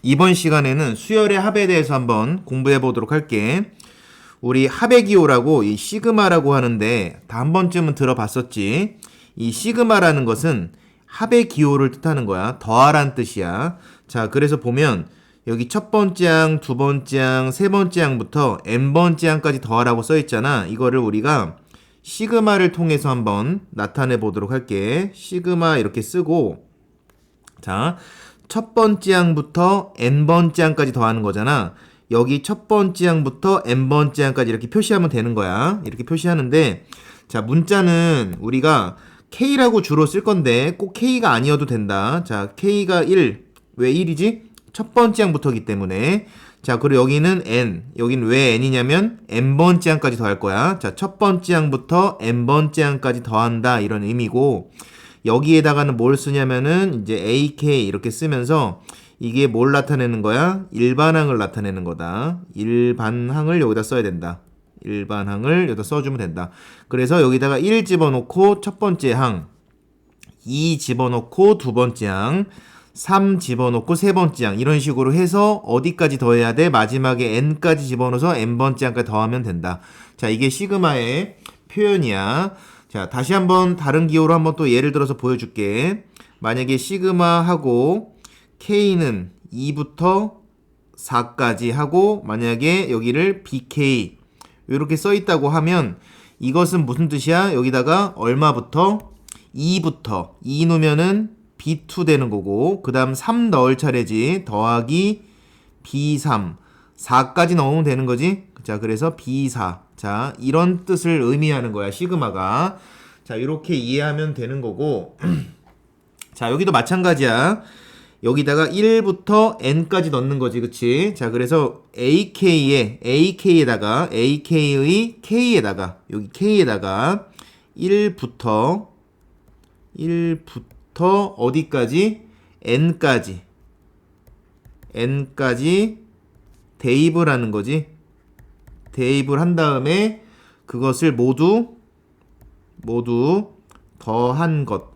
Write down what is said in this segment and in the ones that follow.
이번 시간에는 수열의 합에 대해서 한번 공부해 보도록 할게. 우리 합의 기호라고 이 시그마라고 하는데 다 한 번쯤은 들어봤었지. 이 시그마라는 것은 합의 기호를 뜻하는 거야. 더하란 뜻이야. 자, 그래서 보면 여기 첫 번째 항, 두 번째 항, 세 번째 항부터 n번째 항까지 더하라고 써 있잖아. 이거를 우리가 시그마를 통해서 한번 나타내 보도록 할게. 시그마 이렇게 쓰고, 자, 첫 번째 항부터 n번째 항까지 더하는 거잖아. 여기 첫 번째 항부터 n번째 항까지 이렇게 표시하면 되는 거야. 이렇게 표시하는데, 자, 문자는 우리가 K라고 주로 쓸 건데 꼭 K가 아니어도 된다. 자, K가 1. 왜 1이지? 첫 번째 항부터기 때문에. 자, 그리고 여기는 n. 여긴 왜 n이냐면 n번째 항까지 더할 거야. 자, 첫 번째 항부터 n번째 항까지 더한다. 이런 의미고, 여기에다가는 뭘 쓰냐면은 이제 AK 이렇게 쓰면서 이게 뭘 나타내는 거야? 일반항을 나타내는 거다. 일반항을 여기다 써야 된다. 일반항을 여기다 써주면 된다. 그래서 여기다가 1 집어넣고 첫 번째 항, 2 집어넣고 두 번째 항, 3 집어넣고 세 번째 항, 이런 식으로 해서 어디까지 더해야 돼? 마지막에 n까지 집어넣어서 n번째 항까지 더하면 된다. 자, 이게 시그마의 표현이야. 자, 다시 한번 다른 기호로 한번 또 예를 들어서 보여줄게. 만약에 시그마하고 K는 2부터 4까지 하고, 만약에 여기를 BK 이렇게 써 있다고 하면 이것은 무슨 뜻이야? 여기다가 얼마부터? 2부터 2 넣으면은 B2 되는 거고, 그 다음 3 넣을 차례지. 더하기 B3 4까지 넣으면 되는 거지. 자, 그래서 B4. 자, 이런 뜻을 의미하는 거야, 시그마가. 자, 이렇게 이해하면 되는 거고. 자, 여기도 마찬가지야. 여기다가 1부터 n까지 넣는 거지, 그치? 자, 그래서 AK에다가 AK의 K에다가 여기 K에다가 1부터 어디까지? n까지 대입을 하는 거지. 대입을 한 다음에 그것을 모두 더한 것.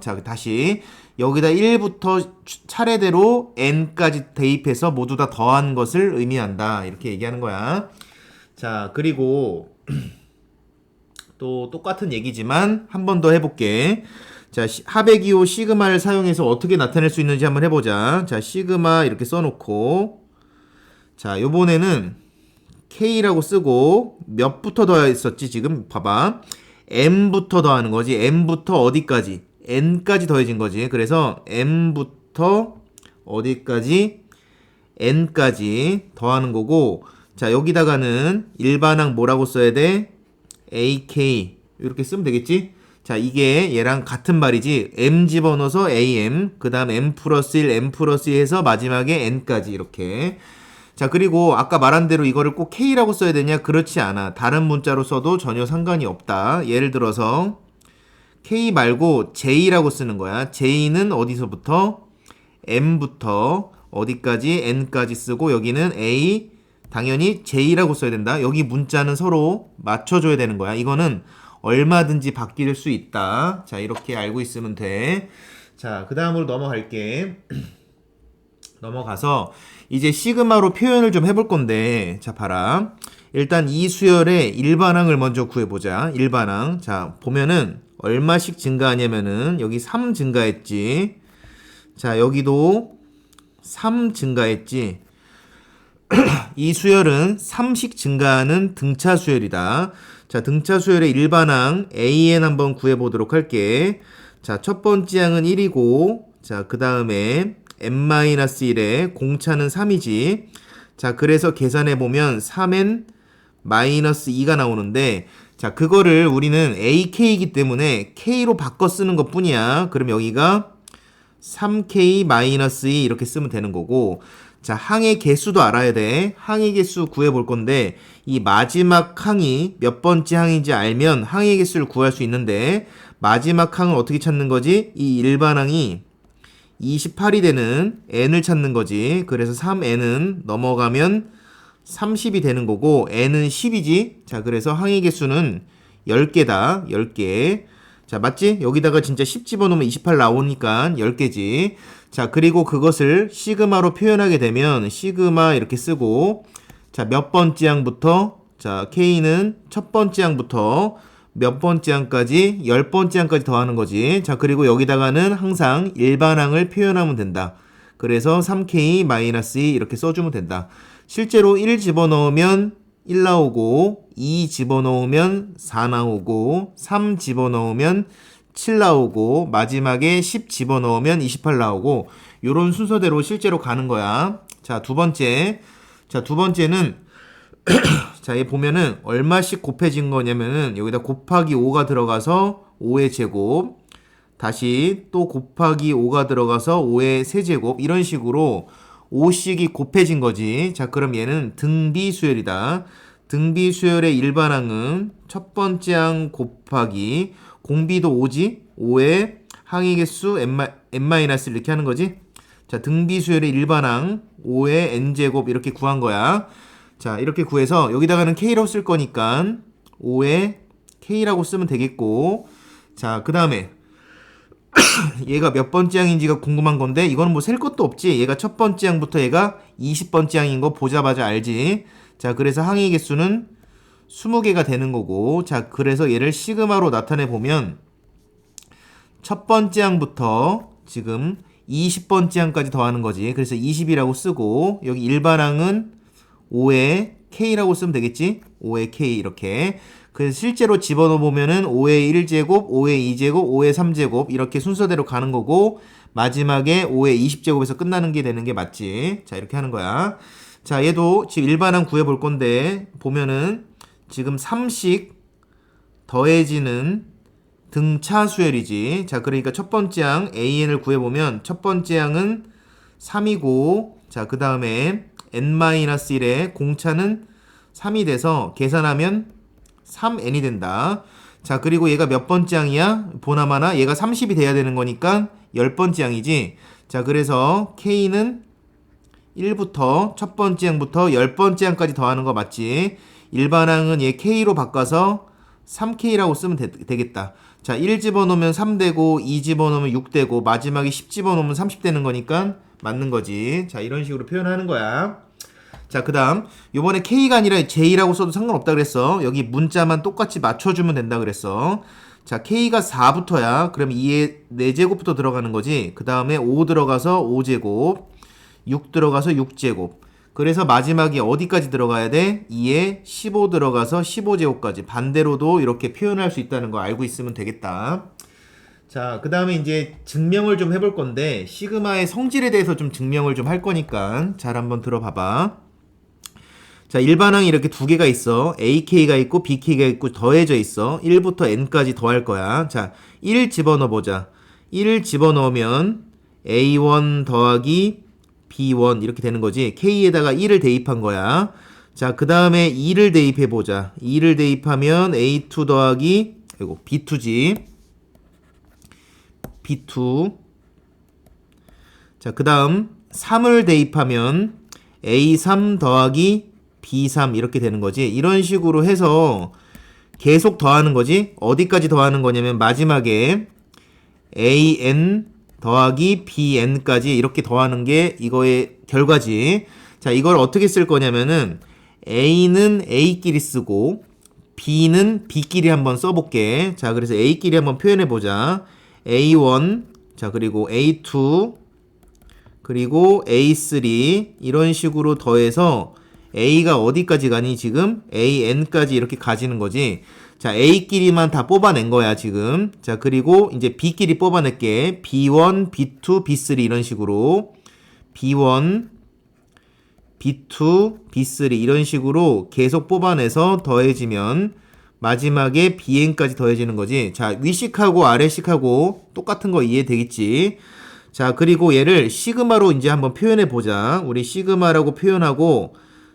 자, 다시 여기다 1부터 차례대로 n까지 대입해서 모두 다 더한 것을 의미한다. 이렇게 얘기하는 거야. 자, 그리고 또 똑같은 얘기지만 한 번 더 해볼게. 자, 합의 기호 시그마를 사용해서 어떻게 나타낼 수 있는지 한번 해보자. 자, 시그마 이렇게 써놓고, 자, 요번에는 K라고 쓰고 몇부터 더했었지? 지금 봐봐. M부터 더하는 거지. M부터 어디까지? N까지 더해진 거지. 그래서 M부터 어디까지? N까지 더하는 거고, 자, 여기다가는 일반항 뭐라고 써야 돼? AK 이렇게 쓰면 되겠지? 자, 이게 얘랑 같은 말이지. M 집어넣어서 AM, 그 다음 M 플러스 1, M 플러스 2 해서 마지막에 N까지 이렇게. 자, 그리고 아까 말한 대로 이거를 꼭 K라고 써야 되냐? 그렇지 않아. 다른 문자로 써도 전혀 상관이 없다. 예를 들어서 K 말고 J라고 쓰는 거야. J는 어디서부터? M부터 어디까지? N까지 쓰고, 여기는 A, 당연히 J라고 써야 된다. 여기 문자는 서로 맞춰줘야 되는 거야. 이거는 얼마든지 바뀔 수 있다. 자, 이렇게 알고 있으면 돼. 자, 그 다음으로 넘어갈게. 넘어가서 이제 시그마로 표현을 좀 해볼 건데, 자, 봐라. 일단 이 수열의 일반항을 먼저 구해보자. 일반항. 자, 보면은 얼마씩 증가하냐면은 여기 3 증가했지. 자, 여기도 3 증가했지. 이 수열은 3씩 증가하는 등차 수열이다. 자, 등차 수열의 일반항 AN 한번 구해보도록 할게. 자, 첫 번째 항은 1이고, 자, 그 다음에 n-1에 공차는 3이지. 자, 그래서 계산해보면 3n-2가 나오는데, 자, 그거를 우리는 AK이기 때문에 K로 바꿔 쓰는 것 뿐이야. 그럼 여기가 3K-2 이렇게 쓰면 되는 거고, 자, 항의 개수도 알아야 돼. 항의 개수 구해볼 건데, 이 마지막 항이 몇 번째 항인지 알면 항의 개수를 구할 수 있는데, 마지막 항을 어떻게 찾는 거지? 이 일반항이 28이 되는 n을 찾는 거지. 그래서 3n은 넘어가면 30이 되는 거고, n은 10이지. 자, 그래서 항의 개수는 10개다. 10개. 자, 맞지? 여기다가 진짜 10 집어넣으면 28 나오니까 10개지. 자, 그리고 그것을 시그마로 표현하게 되면 시그마 이렇게 쓰고, 자, 몇 번째 항부터, 자, K는 첫 번째 항부터 몇 번째 항까지, 10번째 항까지 더하는 거지. 자, 그리고 여기다가는 항상 일반항을 표현하면 된다. 그래서 3K-2 이렇게 써주면 된다. 실제로 1 집어넣으면 1 나오고, 2 집어넣으면 4 나오고, 3 집어넣으면 7 나오고, 마지막에 10 집어넣으면 28 나오고, 요런 순서대로 실제로 가는 거야. 자, 두 번째. 자, 두 번째는, 자, 얘 보면은 얼마씩 곱해진 거냐면은 여기다 곱하기 5가 들어가서 5의 제곱, 다시 또 곱하기 5가 들어가서 5의 세제곱, 이런 식으로 5씩이 곱해진 거지. 자, 그럼 얘는 등비수열이다. 등비수열의 일반항은 첫 번째 항 곱하기 공비도 5지? 5의 항의 개수 n- 이렇게 하는 거지. 자, 등비수열의 일반항 5의 n제곱 이렇게 구한 거야. 자, 이렇게 구해서 여기다가는 k라고 쓸 거니까 5의 k라고 쓰면 되겠고, 자, 그 다음에 얘가 몇 번째 항인지가 궁금한 건데 이거는 뭐 셀 것도 없지. 얘가 첫 번째 항부터 얘가 20번째 항인 거 보자마자 알지. 자, 그래서 항의 개수는 20개가 되는 거고, 자, 그래서 얘를 시그마로 나타내 보면 첫 번째 항부터 지금 20번째 항까지 더하는 거지. 그래서 20이라고 쓰고, 여기 일반항은 5의 k라고 쓰면 되겠지. 5의 k 이렇게. 그래서 실제로 집어넣어 보면은 5의 1제곱, 5의 2제곱, 5의 3제곱 이렇게 순서대로 가는 거고, 마지막에 5의 20제곱에서 끝나는 게 되는 게 맞지. 자, 이렇게 하는 거야. 자, 얘도 지금 일반항 구해 볼 건데 보면은 지금 3씩 더해지는 등차 수열이지. 자, 그러니까 첫 번째 항 AN을 구해 보면 첫 번째 항은 3이고, 자, 그 다음에 n-1의 공차는 3이 돼서 계산하면 3n이 된다. 자, 그리고 얘가 몇 번째 항이야? 보나마나 얘가 30이 돼야 되는 거니까 10번째 항이지. 자, 그래서 K는 1부터 첫 번째 항부터 10번째 항까지 더하는 거 맞지? 일반항은 얘 K로 바꿔서 3K라고 쓰면 되겠다. 자, 1 집어넣으면 3 되고, 2 집어넣으면 6 되고, 마지막에 10 집어넣으면 30 되는 거니까 맞는 거지. 자, 이런 식으로 표현하는 거야. 자, 그 다음 요번에 K가 아니라 J라고 써도 상관없다 그랬어. 여기 문자만 똑같이 맞춰주면 된다 그랬어. 자, K가 4부터야. 그럼 2의 4제곱부터 들어가는 거지. 그 다음에 5 들어가서 5제곱, 6 들어가서 6제곱. 그래서 마지막에 어디까지 들어가야 돼? 2에 15 들어가서 15제곱까지. 반대로도 이렇게 표현할 수 있다는 거 알고 있으면 되겠다. 자, 그 다음에 이제 증명을 좀 해볼 건데, 시그마의 성질에 대해서 좀 증명을 좀 할 거니까 잘 한번 들어봐봐. 자, 일반항이 이렇게 두 개가 있어. AK가 있고 BK가 있고 더해져 있어. 1부터 n까지 더할 거야. 자, 1 집어넣어 보자. 1 집어넣으면 A1 더하기 B1 이렇게 되는 거지. K에다가 1을 대입한 거야. 자, 그 다음에 2를 대입해 보자. 2를 대입하면 A2 더하기 이거 B2지. B2. 자, 그 다음 3을 대입하면 A3 더하기 B3 이렇게 되는 거지. 이런 식으로 해서 계속 더하는 거지. 어디까지 더하는 거냐면 마지막에 AN 더하기 BN까지 이렇게 더하는 게 이거의 결과지. 자, 이걸 어떻게 쓸 거냐면은 A는 A끼리 쓰고 B는 B끼리 한번 써볼게. 자, 그래서 A끼리 한번 표현해보자. A1, 자, 그리고 A2, 그리고 A3 이런 식으로 더해서 A가 어디까지 가니 지금? AN까지 이렇게 가지는 거지. 자, A끼리만 다 뽑아낸 거야 지금. 자, 그리고 이제 B끼리 뽑아낼게. B1, B2, B3 이런 식으로 B1, B2, B3 이런 식으로 계속 뽑아내서 더해지면 마지막에 BN까지 더해지는 거지. 자, 위식하고 아래식하고 똑같은 거 이해되겠지? 자, 그리고 얘를 시그마로 이제 한번 표현해 보자. 우리 시그마라고 표현하고,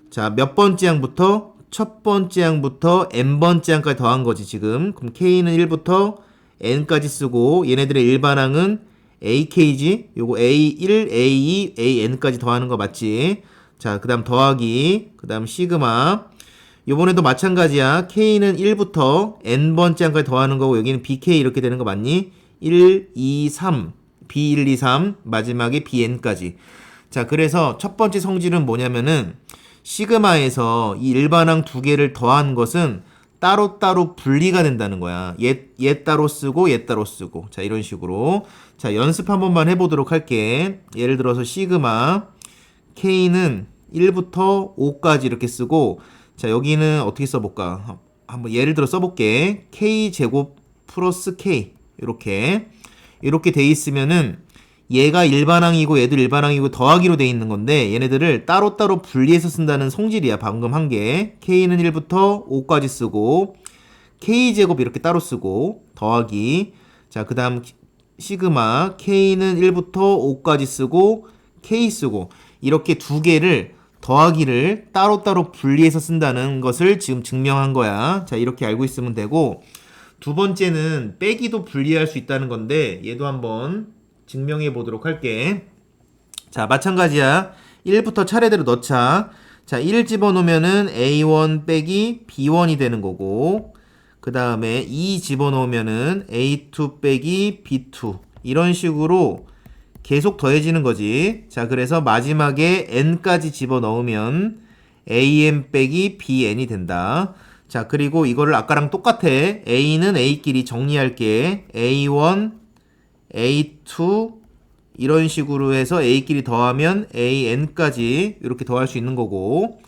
자, 몇 번째 항부터? 첫 번째 항부터 n번째 항까지 더한 거지, 지금. 그럼 K는 1부터 n까지 쓰고, 얘네들의 일반항은 AK지? 요거 A1, A2, AN까지 더하는 거 맞지? 자, 그 다음 더하기, 그 다음 시그마. 요번에도 마찬가지야. K는 1부터 N번째 항까지 더하는 거고 여기는 BK 이렇게 되는 거 맞니? 1, 2, 3, B1, 2, 3 마지막에 BN까지. 자, 그래서 첫 번째 성질은 뭐냐면은 시그마에서 이 일반항 두 개를 더한 것은 따로따로 분리가 된다는 거야. 얘 따로 쓰고 얘 따로 쓰고. 자, 이런 식으로. 자, 연습 한 번만 해보도록 할게. 예를 들어서 시그마 K는 1부터 5까지 이렇게 쓰고, 자, 여기는 어떻게 써볼까? 한번 예를 들어 써볼게. K제곱 플러스 K. 이렇게 돼 있으면은 얘가 일반항이고 얘도 일반항이고 더하기로 돼 있는 건데 얘네들을 따로따로 분리해서 쓴다는 성질이야. 방금 한 게. K는 1부터 5까지 쓰고 K제곱 이렇게 따로 쓰고 더하기. 자, 그 다음 시그마 K는 1부터 5까지 쓰고 K 쓰고 이렇게 두 개를 더하기를 따로따로 분리해서 쓴다는 것을 지금 증명한 거야. 자, 이렇게 알고 있으면 되고 두 번째는 빼기도 분리할 수 있다는 건데 얘도 한번 증명해 보도록 할게. 자, 마찬가지야. 1부터 차례대로 넣자. 자, 1 집어넣으면은 A1 빼기 B1이 되는 거고 그 다음에 2 집어넣으면은 A2 빼기 B2 이런 식으로 계속 더해지는 거지. 자, 그래서 마지막에 n까지 집어넣으면 an 빼기 bn이 된다. 자, 그리고 이거를 아까랑 똑같아. a는 a끼리 정리할게. a1, a2 이런 식으로 해서 a끼리 더하면 an까지 이렇게 더할 수 있는 거고.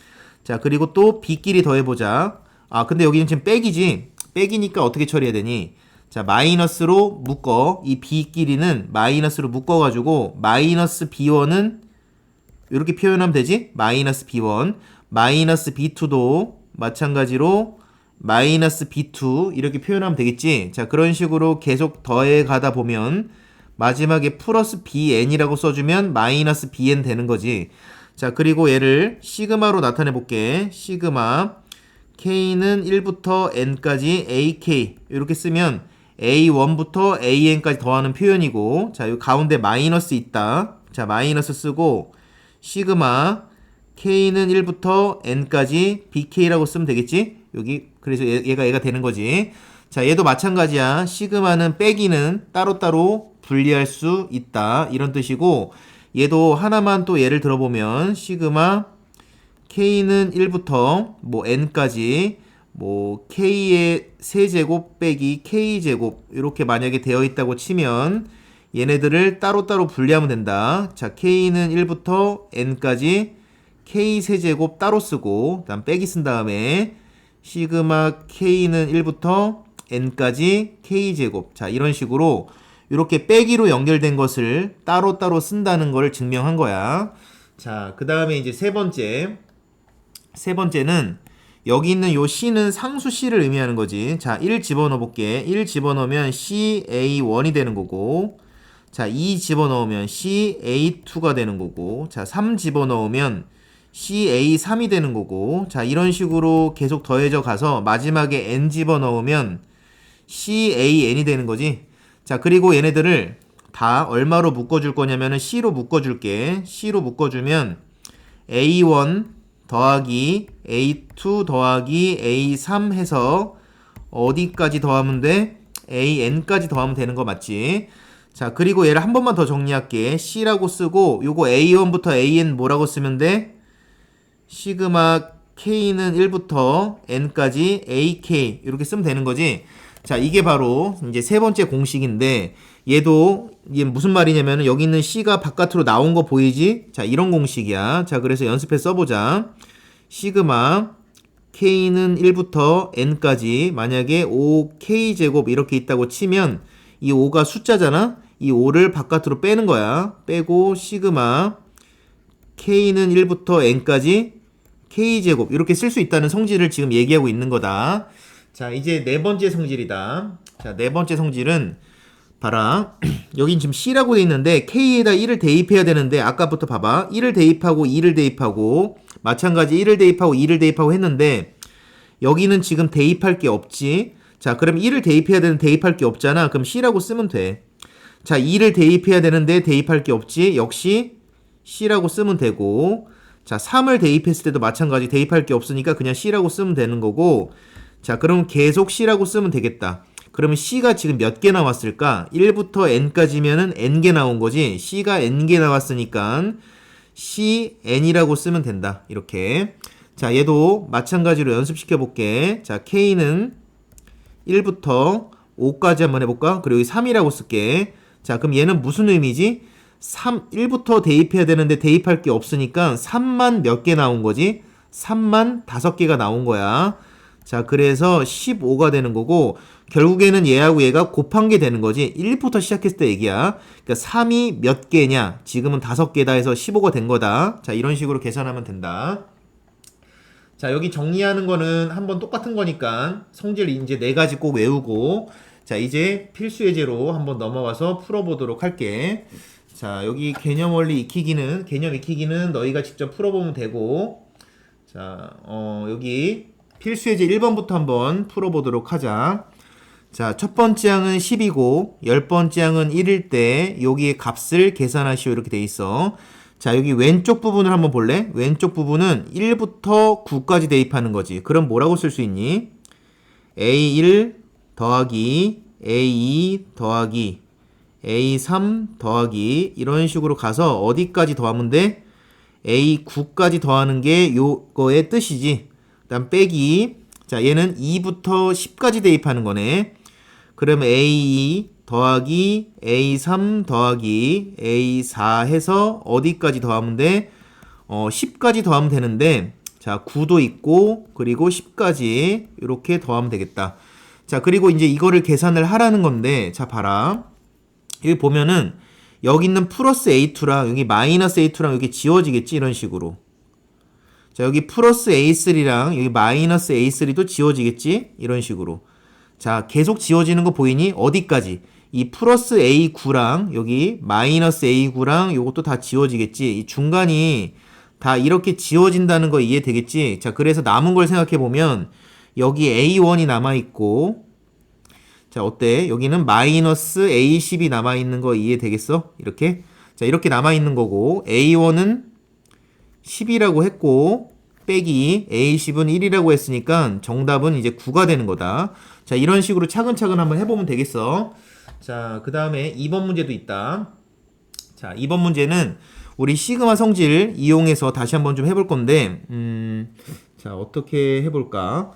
자, 그리고 또 b끼리 더해보자. 아, 근데 여기는 지금 빼기지. 빼기니까 어떻게 처리해야 되니? 자, 마이너스로 묶어. 이 b끼리는 마이너스로 묶어가지고 마이너스 b1은 이렇게 표현하면 되지? 마이너스 b1 마이너스 b2도 마찬가지로 마이너스 b2 이렇게 표현하면 되겠지? 자, 그런 식으로 계속 더해 가다 보면 마지막에 플러스 bn이라고 써주면 마이너스 bn 되는 거지. 자, 그리고 얘를 시그마로 나타내 볼게. 시그마 K는 1부터 N까지 AK 이렇게 쓰면 A1부터 AN까지 더하는 표현이고, 자, 이 가운데 마이너스 있다. 자, 마이너스 쓰고 시그마 K는 1부터 N까지 BK라고 쓰면 되겠지? 여기 그래서 얘가 되는 거지. 자, 얘도 마찬가지야. 시그마는 빼기는 따로따로 분리할 수 있다. 이런 뜻이고, 얘도 하나만 또 예를 들어보면 시그마 K는 1부터 뭐 N까지 뭐 K의 세제곱 빼기 K제곱 이렇게 만약에 되어 있다고 치면 얘네들을 따로따로 분리하면 된다. 자, K는 1부터 N까지 K 세제곱 따로 쓰고 그다음 빼기 쓴 다음에 시그마 K는 1부터 N까지 K제곱. 자, 이런 식으로 이렇게 빼기로 연결된 것을 따로따로 쓴다는 걸 증명한 거야. 자, 그 다음에 이제 세 번째는 여기 있는 요 C는 상수 C를 의미하는 거지. 자, 1 집어넣어 볼게. 1 집어넣으면 CA1이 되는 거고, 자, 2 집어넣으면 CA2가 되는 거고, 자, 3 집어넣으면 CA3이 되는 거고, 자, 이런 식으로 계속 더해져 가서 마지막에 N 집어넣으면 CAN이 되는 거지. 자, 그리고 얘네들을 다 얼마로 묶어줄 거냐면은 C로 묶어줄게. C로 묶어주면 A1 더하기 A2 더하기 A3 해서 어디까지 더하면 돼? AN까지 더하면 되는 거 맞지? 자, 그리고 얘를 한 번만 더 정리할게. C라고 쓰고 요거 A1부터 AN 뭐라고 쓰면 돼? 시그마 K는 1부터 N까지 AK 이렇게 쓰면 되는 거지. 자, 이게 바로 이제 세 번째 공식인데 얘도 이게 무슨 말이냐면 여기 있는 C가 바깥으로 나온 거 보이지? 자, 이런 공식이야. 자, 그래서 연습해 써보자. 시그마 K는 1부터 N까지 만약에 5K제곱 이렇게 있다고 치면 이 5가 숫자잖아? 이 5를 바깥으로 빼는 거야. 빼고 시그마 K는 1부터 N까지 K제곱 이렇게 쓸 수 있다는 성질을 지금 얘기하고 있는 거다. 자, 이제 네 번째 성질이다. 자, 네 번째 성질은 봐라. 여긴 지금 C라고 돼 있는데 K에다 1을 대입해야 되는데 아까부터 봐봐. 1을 대입하고 2를 대입하고 마찬가지 1을 대입하고 2를 대입하고 했는데 여기는 지금 대입할 게 없지. 자, 그럼 1을 대입해야 되는데 대입할 게 없잖아. 그럼 C라고 쓰면 돼. 자, 2를 대입해야 되는데 대입할 게 없지. 역시 C라고 쓰면 되고, 자, 3을 대입했을 때도 마찬가지 대입할 게 없으니까 그냥 C라고 쓰면 되는 거고, 자, 그럼 계속 C라고 쓰면 되겠다. 그러면 C가 지금 몇 개 나왔을까? 1부터 N까지면은 N개 나온 거지. C가 N개 나왔으니까 C, N이라고 쓰면 된다. 이렇게. 자, 얘도 마찬가지로 연습시켜 볼게. 자, K는 1부터 5까지 한번 해볼까? 그리고 여기 3이라고 쓸게. 자, 그럼 얘는 무슨 의미지? 1부터 대입해야 되는데 대입할 게 없으니까 3만 몇 개 나온 거지? 3만 5개가 나온 거야. 자, 그래서 15가 되는 거고, 결국에는 얘하고 얘가 곱한 게 되는 거지. 1부터 시작했을 때 얘기야. 그러니까 3이 몇 개냐? 지금은 5개다 해서 15가 된 거다. 자, 이런 식으로 계산하면 된다. 자, 여기 정리하는 거는 한번 똑같은 거니까 성질 이제 4가지 꼭 외우고, 자, 이제 필수 예제로 한번 넘어와서 풀어보도록 할게. 자, 여기 개념 익히기는 너희가 직접 풀어보면 되고, 자, 여기 필수 예제 1번부터 한번 풀어보도록 하자. 자, 첫 번째 항은 10이고, 10번째 항은 1일 때, 여기에 값을 계산하시오. 이렇게 돼 있어. 자, 여기 왼쪽 부분을 한번 볼래? 왼쪽 부분은 1부터 9까지 대입하는 거지. 그럼 뭐라고 쓸 수 있니? A1 더하기 A2 더하기 A3 더하기 이런 식으로 가서 어디까지 더하면 돼? A9까지 더하는 게 요거의 뜻이지. 그다음 빼기. 자, 얘는 2부터 10까지 대입하는 거네. 그러면 A2 더하기 A3 더하기 A4 해서 어디까지 더하면 돼? 10까지 더하면 되는데, 자, 9도 있고 그리고 10까지 이렇게 더하면 되겠다. 자, 그리고 이제 이거를 계산을 하라는 건데, 자, 봐라. 여기 보면은 여기 있는 플러스 A2랑 여기 마이너스 A2랑 여기 지워지겠지? 이런 식으로. 자, 여기 플러스 A3랑 여기 마이너스 A3도 지워지겠지? 이런 식으로. 자, 계속 지워지는 거 보이니? 어디까지? 이 플러스 A9랑 여기 마이너스 A9랑 요것도 다 지워지겠지? 이 중간이 다 이렇게 지워진다는 거 이해되겠지? 자, 그래서 남은 걸 생각해 보면 여기 A1이 남아있고, 자, 어때? 여기는 마이너스 A10이 남아있는 거 이해되겠어? 이렇게? 자, 이렇게 남아있는 거고, A1은 10이라고 했고, 빼기 A10은 1이라고 했으니까 정답은 이제 9가 되는 거다. 자, 이런 식으로 차근차근 한번 해보면 되겠어. 자, 그 다음에 2번 문제도 있다. 자, 2번 문제는 우리 시그마 성질 이용해서 다시 한번 좀 해볼 건데, 자, 어떻게 해볼까?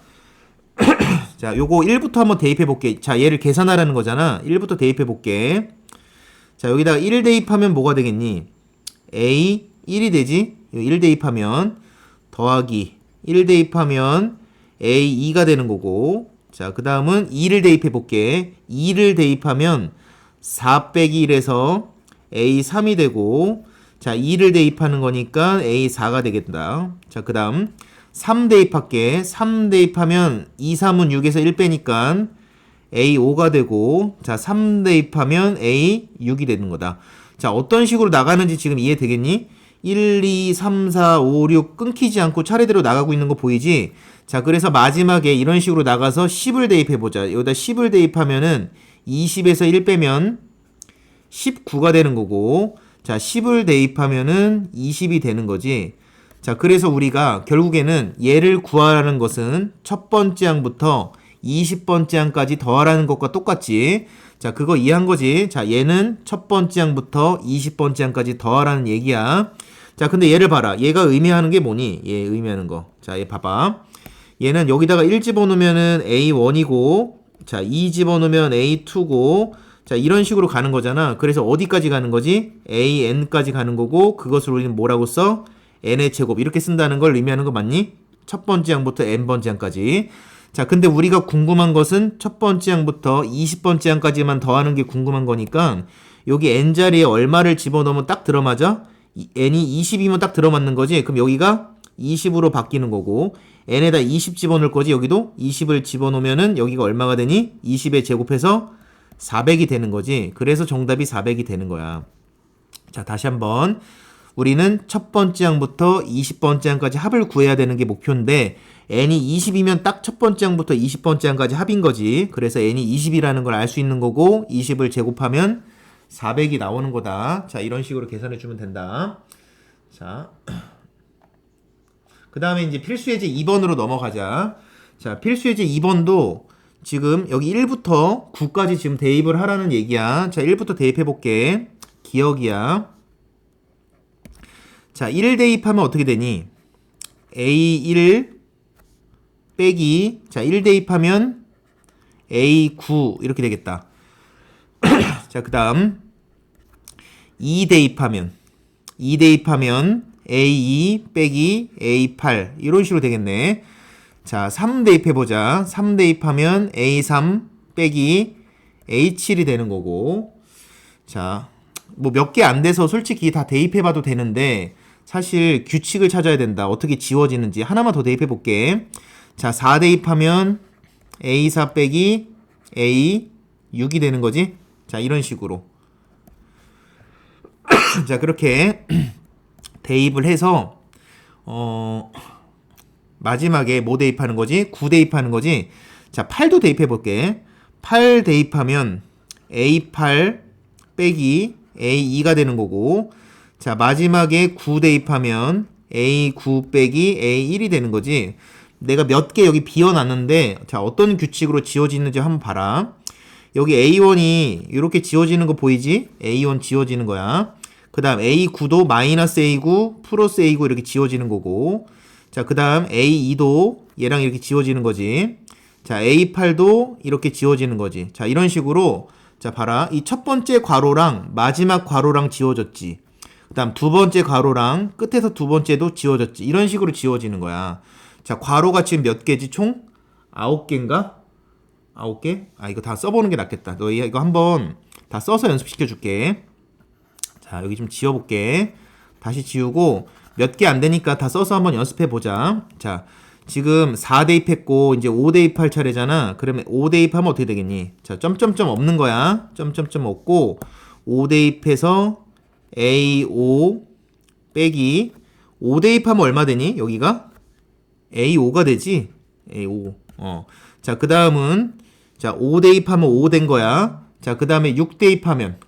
자, 요거 1부터 한번 대입해 볼게. 자, 얘를 계산하라는 거잖아. 1부터 대입해 볼게. 자, 여기다가 1 대입하면 뭐가 되겠니? A 1이 되지? 1 대입하면 더하기 1 대입하면 A 2가 되는 거고, 자, 그 다음은 2를 대입해 볼게. 2를 대입하면 4 빼기 1에서 A 3이 되고, 자, 2를 대입하는 거니까 A 4가 되겠다. 자, 그 다음 3 대입할게. 3 대입하면 2, 3은 6에서 1 빼니까 A5가 되고, 자, 3 대입하면 A6이 되는 거다. 자, 어떤 식으로 나가는지 지금 이해되겠니? 1, 2, 3, 4, 5, 6 끊기지 않고 차례대로 나가고 있는 거 보이지? 자, 그래서 마지막에 이런 식으로 나가서 10을 대입해보자. 여기다 10을 대입하면은 20에서 1 빼면 19가 되는 거고, 자, 10을 대입하면은 20이 되는 거지. 자, 그래서 우리가 결국에는 얘를 구하라는 것은 첫 번째 항부터 20번째 항까지 더하라는 것과 똑같지. 자, 그거 이해한 거지. 자, 얘는 첫 번째 항부터 20번째 항까지 더하라는 얘기야. 자, 근데 얘를 봐라. 얘가 의미하는 게 뭐니? 얘 의미하는 거. 자, 얘 봐봐. 얘는 여기다가 1 집어넣으면은 A1이고, 자, 2 집어넣으면 A2고, 자, 이런 식으로 가는 거잖아. 그래서 어디까지 가는 거지? AN까지 가는 거고, 그것을 우리는 뭐라고 써? n의 제곱. 이렇게 쓴다는 걸 의미하는 거 맞니? 첫 번째 항부터 n번째 항까지. 자, 근데 우리가 궁금한 것은 첫 번째 항부터 20번째 항까지만 더하는 게 궁금한 거니까, 여기 n자리에 얼마를 집어넣으면 딱 들어맞아? n이 20이면 딱 들어맞는 거지. 그럼 여기가 20으로 바뀌는 거고, n에다 20 집어넣을 거지. 여기도 20을 집어넣으면은 여기가 얼마가 되니? 20에 제곱해서 400이 되는 거지. 그래서 정답이 400이 되는 거야. 자, 다시 한번. 우리는 첫 번째 항부터 20번째 항까지 합을 구해야 되는 게 목표인데, n이 20이면 딱 첫 번째 항부터 20번째 항까지 합인 거지. 그래서 n이 20이라는 걸 알 수 있는 거고, 20을 제곱하면 400이 나오는 거다. 자, 이런 식으로 계산해 주면 된다. 자, 그 다음에 이제 필수 예제 2번으로 넘어가자. 자, 필수 예제 2번도 지금 여기 1부터 9까지 지금 대입을 하라는 얘기야. 자, 1부터 대입해 볼게. 기억이야. 자, 1 대입하면 어떻게 되니? A1 빼기, 자, 1 대입하면 A9 이렇게 되겠다. 자, 그 다음 2 대입하면 A2 빼기 A8 이런 식으로 되겠네. 자, 3 대입해보자. 3 대입하면 A3 빼기 A7이 되는 거고. 자, 뭐 몇 개 안 돼서 솔직히 다 대입해봐도 되는데 사실 규칙을 찾아야 된다. 어떻게 지워지는지 하나만 더 대입해볼게. 자, 4 대입하면 A4 빼기 A6이 되는 거지. 자, 이런 식으로. 자, 그렇게 대입을 해서 마지막에 뭐 대입하는 거지? 9 대입하는 거지? 자, 8도 대입해 볼게. 8 대입하면 A8 빼기 A2가 되는 거고, 자, 마지막에 9 대입하면 A9 빼기 A1이 되는 거지. 내가 몇 개 여기 비워놨는데, 자, 어떤 규칙으로 지워지는지 한번 봐라. 여기 A1이 이렇게 지워지는 거 보이지? A1 지워지는 거야. 그 다음 A9도 마이너스 A9 플러스 A9 이렇게 지워지는 거고, 자, 그 다음 A2도 얘랑 이렇게 지워지는 거지. 자, A8도 이렇게 지워지는 거지. 자, 이런 식으로, 자, 봐라. 이 첫 번째 괄호랑 마지막 괄호랑 지워졌지. 그 다음 두 번째 괄호랑 끝에서 두 번째도 지워졌지. 이런 식으로 지워지는 거야. 자, 괄호가 지금 몇 개지? 총 9개인가? 9개? 아, 이거 다 써보는 게 낫겠다. 너 이거 한번 다 써서 연습시켜 줄게. 자, 여기 좀 지워볼게. 다시 지우고, 몇 개 안 되니까 다 써서 한번 연습해보자. 자, 지금 4 대입했고, 이제 5 대입할 차례잖아. 그러면 5 대입하면 어떻게 되겠니? 자, 점점점 없는 거야. 점점점 없고, 5 대입해서 A5 빼기, 5 대입하면 얼마 되니? 여기가? A5가 되지? A5. 자, 그 다음은, 자, 5 대입하면 5 된 거야. 자, 그 다음에 6 대입하면,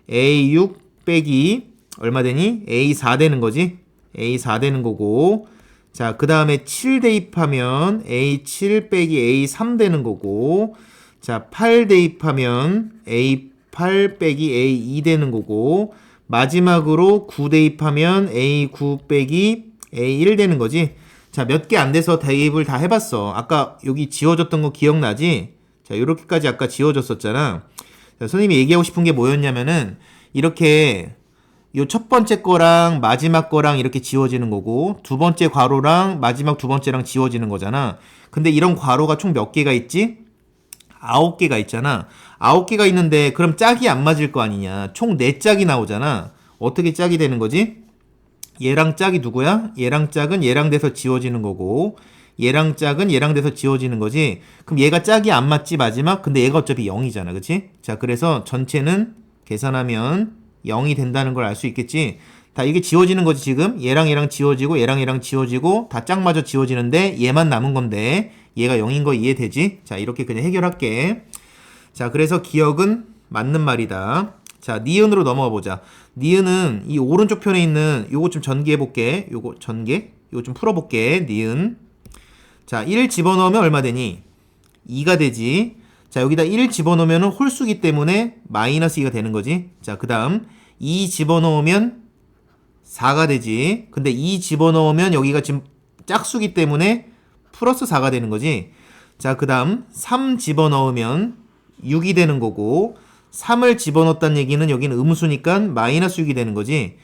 A6 빼기 얼마 되니? A4 되는 거지? A4 되는 거고. 자, 그 다음에 7 대입하면 A7 빼기 A3 되는 거고. 자, 8 대입하면 A8 빼기 A2 되는 거고. 마지막으로 9 대입하면 A9 빼기 A1 되는 거지. 자, 몇 개 안 돼서 대입을 다 해봤어. 아까 여기 지워졌던 거 기억나지? 자, 요렇게까지 아까 지워졌었잖아. 자, 선생님이 얘기하고 싶은 게 뭐였냐면은 이렇게 요 첫 번째 거랑 마지막 거랑 이렇게 지워지는 거고, 두 번째 괄호랑 마지막 두 번째랑 지워지는 거잖아. 근데 이런 괄호가 총 몇 개가 있지? 9개가 있잖아. 9개가 있는데 그럼 짝이 안 맞을 거 아니냐. 총 4짝이 나오잖아. 어떻게 짝이 되는 거지? 얘랑 짝이 누구야? 얘랑 짝은 얘랑 돼서 지워지는 거고, 얘랑 짝은 얘랑 돼서 지워지는 거지. 그럼 얘가 짝이 안 맞지 마지막? 근데 얘가 어차피 0이잖아. 그치? 자, 그래서 전체는 계산하면 0이 된다는 걸 알 수 있겠지. 다 이게 지워지는 거지. 지금 얘랑 얘랑 지워지고 얘랑 얘랑 지워지고 다 짝마저 지워지는데 얘만 남은 건데 얘가 0인 거 이해되지? 자, 이렇게 그냥 해결할게. 자, 그래서 기억은 맞는 말이다. 자, 니은으로 넘어가 보자. 니은은 이 오른쪽 편에 있는 요거 좀 전개해 볼게. 요거 전개? 요거 좀 풀어 볼게. 니은. 자, 1 집어넣으면 얼마 되니? 2가 되지. 자, 여기다 1 집어넣으면 홀수기 때문에 마이너스 2가 되는 거지. 자, 그 다음 2 집어넣으면 4가 되지. 근데 2 집어넣으면 여기가 지금 짝수기 때문에 플러스 4가 되는 거지. 자, 그 다음 3 집어넣으면 6이 되는 거고, 3을 집어넣었다는 얘기는 여기는 음수니까 마이너스 6이 되는 거지.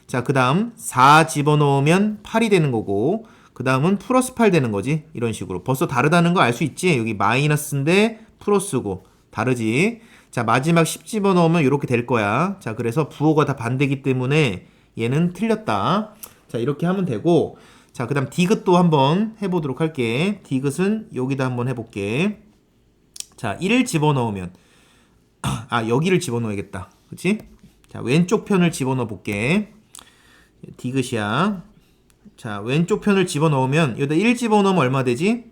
자, 그 다음 4 집어넣으면 8이 되는 거고, 그 다음은 플러스 8 되는 거지. 이런 식으로. 벌써 다르다는 거 알 수 있지? 여기 마이너스인데 플러스고 다르지. 자, 마지막 10 집어넣으면 이렇게 될 거야. 자, 그래서 부호가 다 반대기 때문에 얘는 틀렸다. 자, 이렇게 하면 되고, 자, 그 다음 디귿도 한번 해보도록 할게. 디귿은 여기다 한번 해볼게. 자, 1을 집어넣으면 여기를 집어넣어야겠다. 그치? 자, 왼쪽 편을 집어넣어 볼게. 디귿이야. 자, 왼쪽 편을 집어넣으면 여기다 1 집어넣으면 얼마 되지?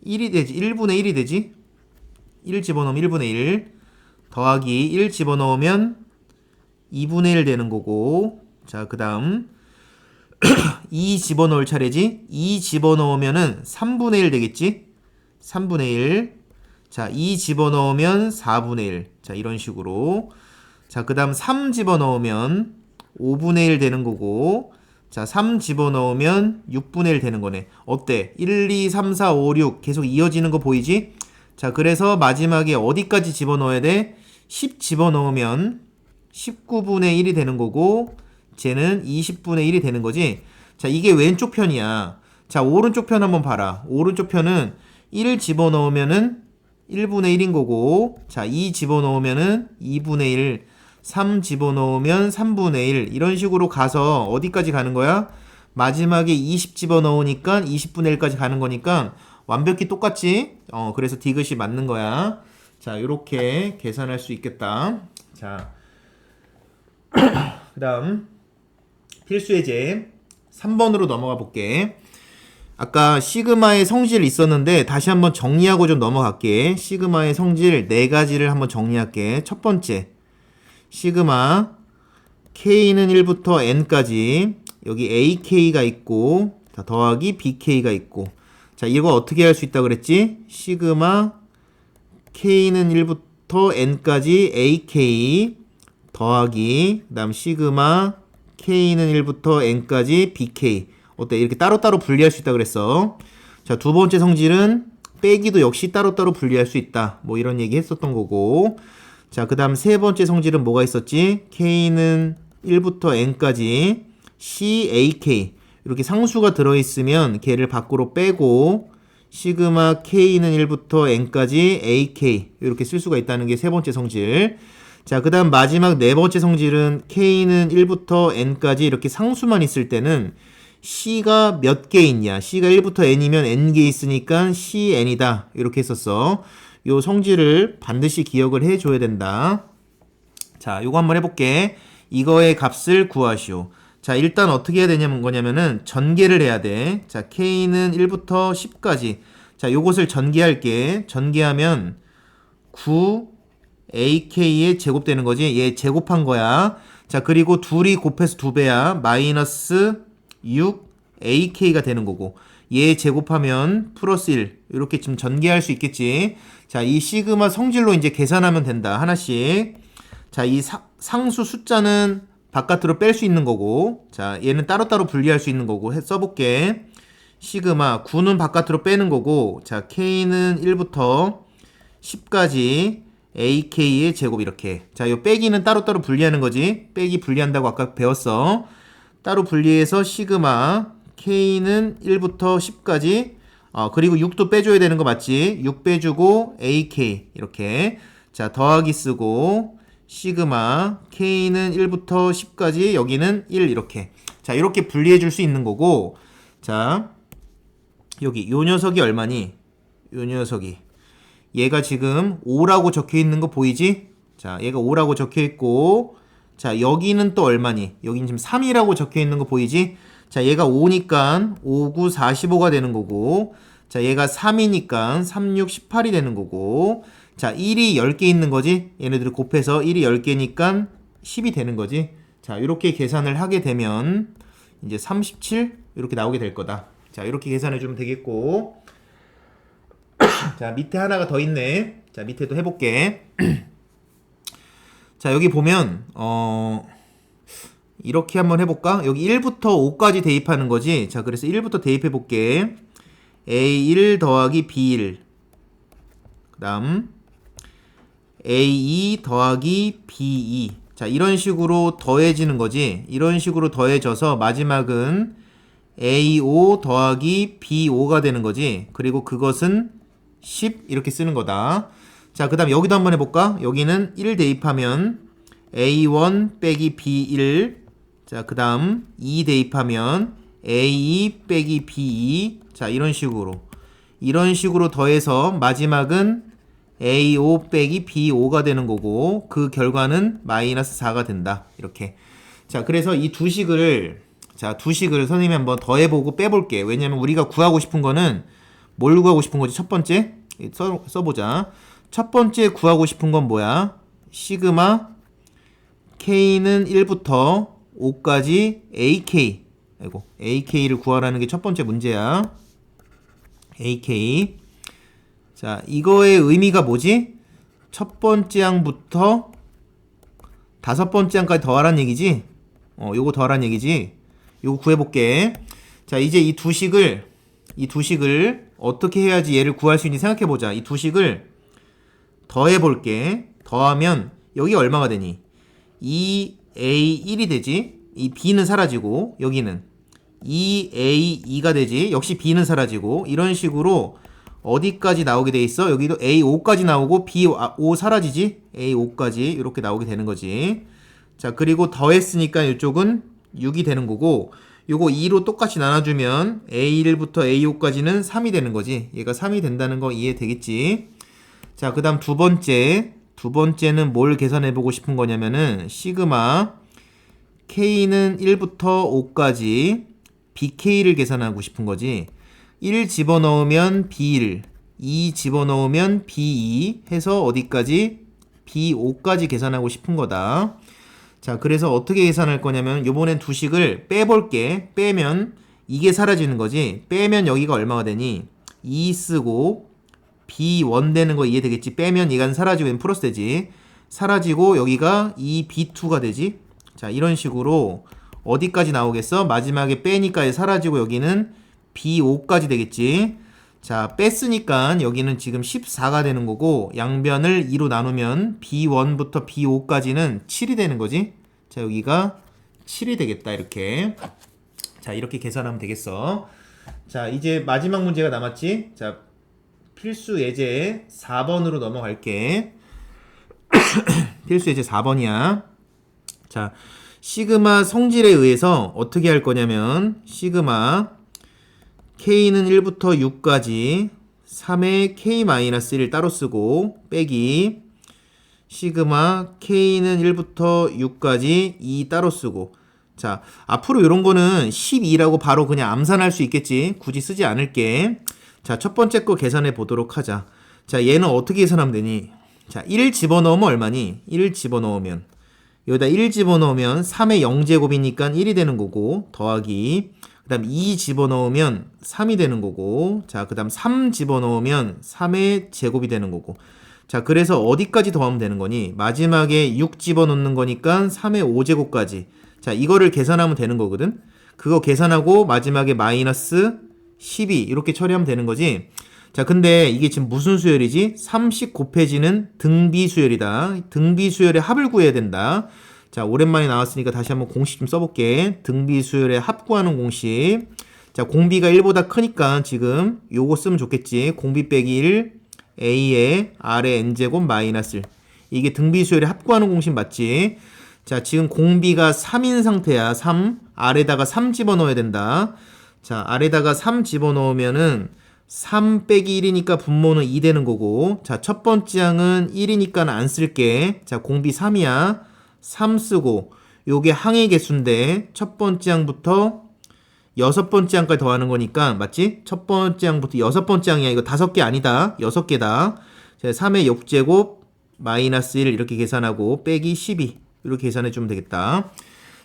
1이 되지. 1분의 1이 되지. 1 집어넣으면 1분의 1 더하기 1 집어넣으면 2분의 1 되는 거고, 자, 그 다음 2 집어넣을 차례지. 2 집어넣으면은 3분의 1 되겠지. 3분의 1. 자, 2 집어넣으면 4분의 1. 자, 이런 식으로. 자, 그 다음 3 집어넣으면 5분의 1 되는 거고, 자, 3 집어넣으면 6분의 1 되는 거네. 어때? 1, 2, 3, 4, 5, 6 계속 이어지는 거 보이지? 자, 그래서 마지막에 어디까지 집어넣어야 돼? 10 집어넣으면 19분의 1이 되는 거고, 쟤는 20분의 1이 되는 거지. 자, 이게 왼쪽 편이야. 자, 오른쪽 편 한번 봐라. 오른쪽 편은 1 집어넣으면은 1분의 1인 거고, 자, 2 집어넣으면은 2분의 1, 3 집어넣으면 3분의 1, 이런 식으로 가서 어디까지 가는 거야? 마지막에 20 집어넣으니까 20분의 1까지 가는 거니까 완벽히 똑같지? 그래서 디귿이 맞는 거야. 자, 요렇게 계산할 수 있겠다. 자, 그 다음 필수예제 3번으로 넘어가 볼게. 아까 시그마의 성질 있었는데 다시 한번 정리하고 좀 넘어갈게. 시그마의 성질 4가지를 한번 정리할게. 첫 번째, 시그마 K는 1부터 N까지 여기 AK가 있고, 자, 더하기 BK가 있고, 자, 이거 어떻게 할 수 있다 그랬지? 시그마 K는 1부터 N까지 AK 더하기, 그 다음 시그마 K는 1부터 N까지 BK. 어때? 이렇게 따로따로 분리할 수 있다 그랬어. 자, 두 번째 성질은 빼기도 역시 따로따로 분리할 수 있다. 뭐 이런 얘기 했었던 거고. 자, 그 다음 세 번째 성질은 뭐가 있었지? K는 1부터 N까지 CAK. 이렇게 상수가 들어있으면 걔를 밖으로 빼고 시그마 K는 1부터 N까지 AK 이렇게 쓸 수가 있다는 게 세 번째 성질. 자, 그 다음 마지막 네 번째 성질은 K는 1부터 N까지 이렇게 상수만 있을 때는 C가 몇 개 있냐. C가 1부터 N이면 N개 있으니까 CN이다. 이렇게 했었어. 요 성질을 반드시 기억을 해줘야 된다. 자, 요거 한번 해볼게. 이거의 값을 구하시오. 자, 일단 어떻게 해야 되냐면 거냐면은 전개를 해야 돼. 자, K는 1부터 10까지. 자, 요것을 전개할게. 전개하면 9 AK의 제곱되는 거지. 얘 제곱한 거야. 자, 그리고 둘이 곱해서 2배야. 마이너스 6 AK가 되는 거고, 얘 제곱하면 플러스 1. 이렇게 지금 전개할 수 있겠지. 자, 이 시그마 성질로 이제 계산하면 된다. 하나씩. 자, 이 상수 숫자는 바깥으로 뺄 수 있는 거고, 자, 얘는 따로따로 분리할 수 있는 거고, 써볼게. 시그마 9는 바깥으로 빼는 거고, 자, K는 1부터 10까지 AK의 제곱 이렇게. 자, 요 빼기는 따로따로 분리하는 거지. 빼기 분리한다고 아까 배웠어. 따로 분리해서 시그마 K는 1부터 10까지, 그리고 6도 빼줘야 되는 거 맞지? 6 빼주고 AK 이렇게. 자, 더하기 쓰고 시그마 K는 1부터 10까지, 여기는 1 이렇게. 자, 이렇게 분리해 줄 수 있는 거고. 자, 여기 요 녀석이 얼마니? 요 녀석이 얘가 지금 5라고 적혀 있는 거 보이지? 자, 얘가 5라고 적혀 있고, 자, 여기는 또 얼마니? 여기는 지금 3이라고 적혀 있는 거 보이지? 자, 얘가 5니까 5, 9, 45가 되는 거고, 자, 얘가 3이니까 3, 6, 18이 되는 거고, 자, 1이 10개 있는 거지? 얘네들을 곱해서 1이 10개니까 10이 되는 거지? 자, 이렇게 계산을 하게 되면 이제 37? 이렇게 나오게 될 거다. 자, 이렇게 계산해 주면 되겠고, 자, 밑에 하나가 더 있네. 자, 밑에도 해볼게. 자, 여기 보면 이렇게 한번 해볼까? 여기 1부터 5까지 대입하는 거지. 자, 그래서 1부터 대입해 볼게. A1 더하기 B1, 그 다음 A2 더하기 B2. 자, 이런 식으로 더해지는 거지. 이런 식으로 더해져서 마지막은 A5 더하기 B5가 되는 거지. 그리고 그것은 10 이렇게 쓰는 거다. 자, 그 다음 여기도 한번 해볼까? 여기는 1 대입하면 A1 빼기 B1. 자, 그 다음 2 대입하면 A2 빼기 B2. 자, 이런 식으로 더해서 마지막은 A5 빼기 B5가 되는 거고, 그 결과는 마이너스 4가 된다. 이렇게. 자, 그래서 이 두 식을 선생님이 한번 더해보고 빼볼게. 왜냐면 우리가 구하고 싶은 거는 뭘 구하고 싶은 거지? 첫 번째 써보자. 첫 번째 구하고 싶은 건 뭐야? 시그마 K는 1부터 5까지 AK. 아이고, AK를 구하라는 게 첫 번째 문제야. AK. 자, 이거의 의미가 뭐지? 첫 번째 항부터 다섯 번째 항까지 더하란 얘기지? 요거 더하란 얘기지? 요거 구해볼게. 자, 이제 이 두 식을 어떻게 해야지 얘를 구할 수 있는지 생각해보자. 이 두 식을 더해볼게. 더하면 여기가 얼마가 되니? 2A1이 되지? 이 B는 사라지고 여기는 2A2가 되지? 역시 B는 사라지고 이런 식으로 어디까지 나오게 돼 있어? 여기도 A5까지 나오고 B5 사라지지? A5까지 이렇게 나오게 되는 거지. 자, 그리고 더했으니까 이쪽은 6이 되는 거고 요거 2로 똑같이 나눠주면 A1부터 A5까지는 3이 되는 거지. 얘가 3이 된다는 거 이해되겠지? 자, 그 다음 두 번째는 뭘 계산해 보고 싶은 거냐면은 시그마 K는 1부터 5까지 BK를 계산하고 싶은 거지. 1 집어넣으면 B1, 2 집어넣으면 B2 해서 어디까지? B5까지 계산하고 싶은 거다. 자, 그래서 어떻게 계산할 거냐면 요번엔 두 식을 빼볼게. 빼면 이게 사라지는 거지. 빼면 여기가 얼마가 되니? 2 쓰고 B1 되는 거 이해되겠지? 빼면 이건 사라지고 얘는 플러스 되지. 사라지고 여기가 2B2가 되지. 자, 이런 식으로 어디까지 나오겠어? 마지막에 빼니까 사라지고 여기는 B5까지 되겠지. 자, 뺐으니까 여기는 지금 14가 되는 거고 양변을 2로 나누면 B1부터 B5까지는 7이 되는 거지. 자, 여기가 7이 되겠다. 이렇게. 자, 이렇게 계산하면 되겠어. 자, 이제 마지막 문제가 남았지. 자, 필수 예제 4번으로 넘어갈게. 필수 예제 4번이야. 자, 시그마 성질에 의해서 어떻게 할 거냐면 시그마 K는 1부터 6까지 3의 K-1을 따로 쓰고 빼기 시그마 K는 1부터 6까지 2 따로 쓰고. 자, 앞으로 이런 거는 12라고 바로 그냥 암산할 수 있겠지. 굳이 쓰지 않을게. 자, 첫 번째 거 계산해 보도록 하자. 자, 얘는 어떻게 계산하면 되니? 자, 1 집어넣으면 얼마니? 1 집어넣으면 여기다 1 집어넣으면 3의 0제곱이니까 1이 되는 거고 더하기 그 다음 2 집어넣으면 3이 되는 거고 자, 그 다음 3 집어넣으면 3의 제곱이 되는 거고 자, 그래서 어디까지 더하면 되는 거니? 마지막에 6 집어넣는 거니까 3의 5제곱까지. 자, 이거를 계산하면 되는 거거든. 그거 계산하고 마지막에 마이너스 12 이렇게 처리하면 되는 거지. 자, 근데 이게 지금 무슨 수열이지? 30 곱해지는 등비수열이다. 등비수열의 합을 구해야 된다. 자, 오랜만에 나왔으니까 다시 한번 공식 좀 써볼게. 등비수열의 합 구하는 공식. 자, 공비가 1보다 크니까 지금 요거 쓰면 좋겠지. 공비 빼기 1 A의 R의 N제곱 마이너스 1. 이게 등비수열의 합 구하는 공식 맞지? 자, 지금 공비가 3인 상태야. 3. R에다가 3 집어넣어야 된다. 자, R에다가 3 집어넣으면은 3 빼기 1이니까 분모는 2 되는 거고 자, 첫 번째 항은 1이니까 안 쓸게. 자, 공비 3이야. 3 쓰고 요게 항의 개수인데 첫 번째 항부터 여섯 번째 항까지 더하는 거니까 맞지? 첫 번째 항부터 여섯 번째 항이야. 이거 5개 아니다. 6개다. 자, 3의 역제곱 마이너스 1 이렇게 계산하고 빼기 12 이렇게 계산해 주면 되겠다.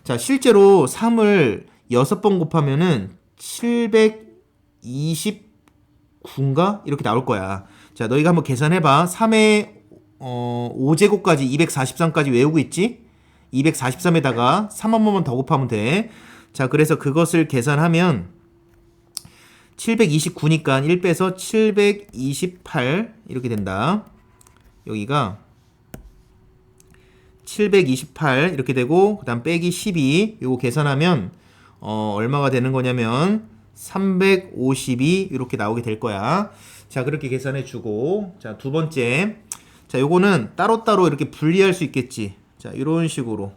자, 실제로 3을 6번 곱하면은 729인가? 이렇게 나올 거야. 자, 너희가 한번 계산해봐. 3의 5제곱까지 243까지 외우고 있지? 243에다가 3 한 번만 더 곱하면 돼. 자, 그래서 그것을 계산하면 729니까 1 빼서 728 이렇게 된다. 여기가 728 이렇게 되고 그 다음 빼기 12 요거 계산하면 얼마가 되는 거냐면 352 이렇게 나오게 될 거야. 자, 그렇게 계산해 주고 자, 두 번째 자, 요거는 따로따로 이렇게 분리할 수 있겠지. 자, 이런 식으로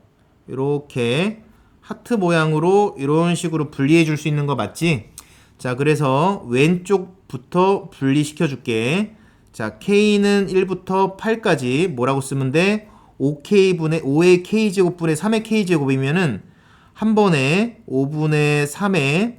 이렇게 하트 모양으로 이런 식으로 분리해 줄 수 있는 거 맞지? 자, 그래서 왼쪽부터 분리시켜 줄게. 자, K는 1부터 8까지 뭐라고 쓰면 돼? 5의 K제곱분의 3의 K제곱이면은 한 번에 5분의 3의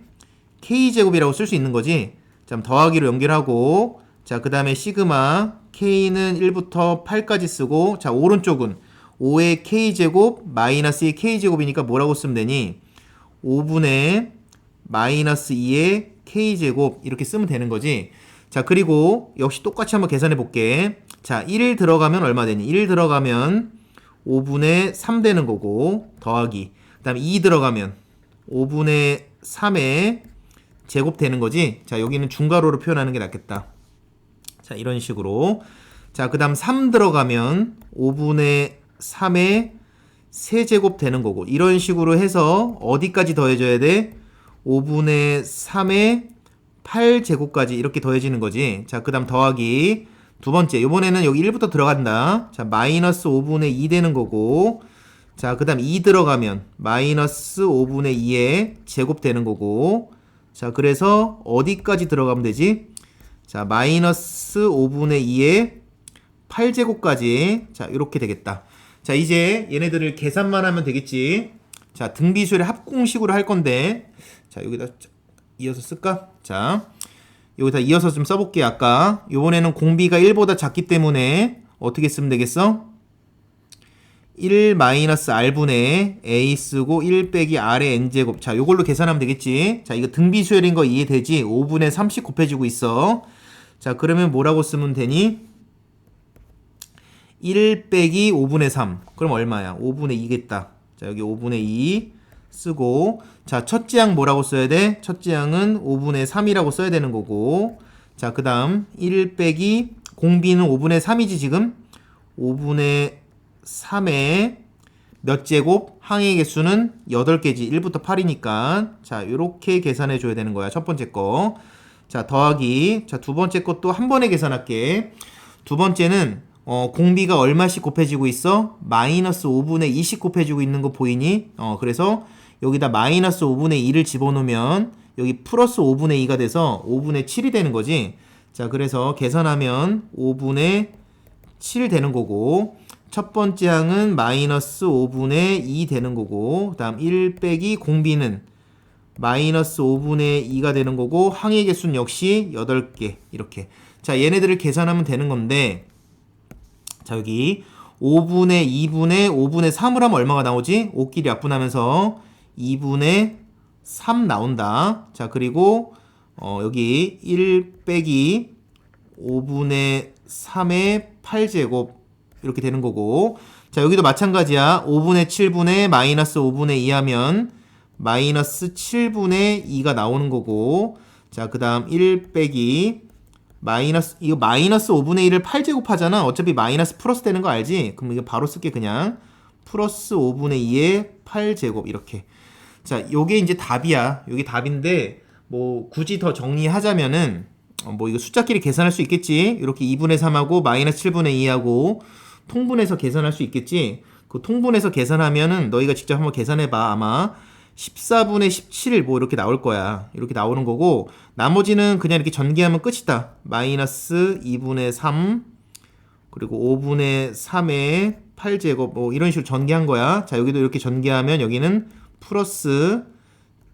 K제곱이라고 쓸 수 있는 거지. 자, 더하기로 연결하고 자, 그 다음에 시그마 K는 1부터 8까지 쓰고 자, 오른쪽은 5의 k제곱 마이너스 2의 k제곱이니까 뭐라고 쓰면 되니? 5분의 마이너스 2의 k제곱 이렇게 쓰면 되는 거지. 자, 그리고 역시 똑같이 한번 계산해 볼게. 자, 1 들어가면 얼마 되니? 1 들어가면 5분의 3 되는 거고 더하기. 그 다음에 2 들어가면 5분의 3의 제곱 되는 거지. 자, 여기는 중괄호로 표현하는 게 낫겠다. 자, 이런 식으로. 자, 그 다음 3 들어가면 5분의 3의 세제곱 되는 거고 이런 식으로 해서 어디까지 더해줘야 돼? 5분의 3의 8제곱까지 이렇게 더해지는 거지. 자, 그 다음 더하기. 두 번째, 요번에는 여기 1부터 들어간다. 자, 마이너스 5분의 2 되는 거고. 자, 그 다음 2 들어가면 마이너스 5분의 2의 제곱 되는 거고. 자, 그래서 어디까지 들어가면 되지? 자, 마이너스 5분의 2의 8제곱까지. 자, 이렇게 되겠다. 자, 이제 얘네들을 계산만 하면 되겠지. 자, 등비수열의 합공식으로 할 건데. 자, 여기다 이어서 쓸까? 자, 여기다 이어서 좀 써볼게. 아까 요번에는 공비가 1보다 작기 때문에 어떻게 쓰면 되겠어? 1-r분의 a 쓰고 1 빼기 r의 n제곱. 자, 요걸로 계산하면 되겠지. 자, 이거 등비수열인 거 이해되지? 5분의 30 곱해지고 있어. 자, 그러면 뭐라고 쓰면 되니? 1 빼기 5분의 3. 그럼 얼마야? 5분의 2겠다. 자, 여기 5분의 2 쓰고. 자, 첫째 항 뭐라고 써야 돼? 첫째 항은 5분의 3이라고 써야 되는 거고. 자, 그 다음 1 빼기 공비는 5분의 3이지 지금? 5분의 3의 몇 제곱? 항의 개수는 8개지. 1부터 8이니까. 자, 요렇게 계산해 줘야 되는 거야. 첫 번째 거. 자, 더하기. 자, 두 번째 것도 한 번에 계산할게. 두 번째는 공비가 얼마씩 곱해지고 있어? 마이너스 5분의 2씩 곱해지고 있는 거 보이니? 그래서 여기다 마이너스 5분의 2를 집어넣으면 여기 플러스 5분의 2가 돼서 5분의 7이 되는 거지. 자, 그래서 계산하면 5분의 7 되는 거고, 첫 번째 항은 마이너스 5분의 2 되는 거고, 그 다음 1 빼기 공비는 마이너스 5분의 2가 되는 거고, 항의 개수는 역시 8개. 이렇게. 자, 얘네들을 계산하면 되는 건데, 자, 여기 5분의 2분의 5분의 3을 하면 얼마가 나오지? 5끼리 약분하면서 2분의 3 나온다. 자, 그리고 여기 1 빼기 5분의 3의 8제곱 이렇게 되는 거고. 자, 여기도 마찬가지야. 5분의 7분의 마이너스 5분의 2 하면 마이너스 7분의 2가 나오는 거고. 자, 그 다음 1 빼기 이거 마이너스 5분의 1을 8제곱 하잖아. 어차피 마이너스 플러스 되는 거 알지? 그럼 이거 바로 쓸게 그냥. 플러스 5분의 2의 8제곱 이렇게. 자, 요게 이제 답이야. 요게 답인데 뭐 굳이 더 정리하자면은 뭐 이거 숫자끼리 계산할 수 있겠지. 이렇게 2분의 3하고 마이너스 7분의 2하고 통분해서 계산할 수 있겠지. 그 통분해서 계산하면은 너희가 직접 한번 계산해봐. 아마 14분의 17 뭐 이렇게 나올 거야. 이렇게 나오는 거고, 나머지는 그냥 이렇게 전개하면 끝이다. 마이너스 2분의 3 그리고 5분의 3의 8제곱 뭐 이런 식으로 전개한 거야. 자, 여기도 이렇게 전개하면 여기는 플러스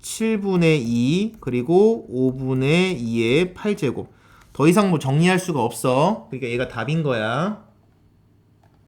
7분의 2 그리고 5분의 2의 8제곱. 더 이상 뭐 정리할 수가 없어. 그러니까 얘가 답인 거야.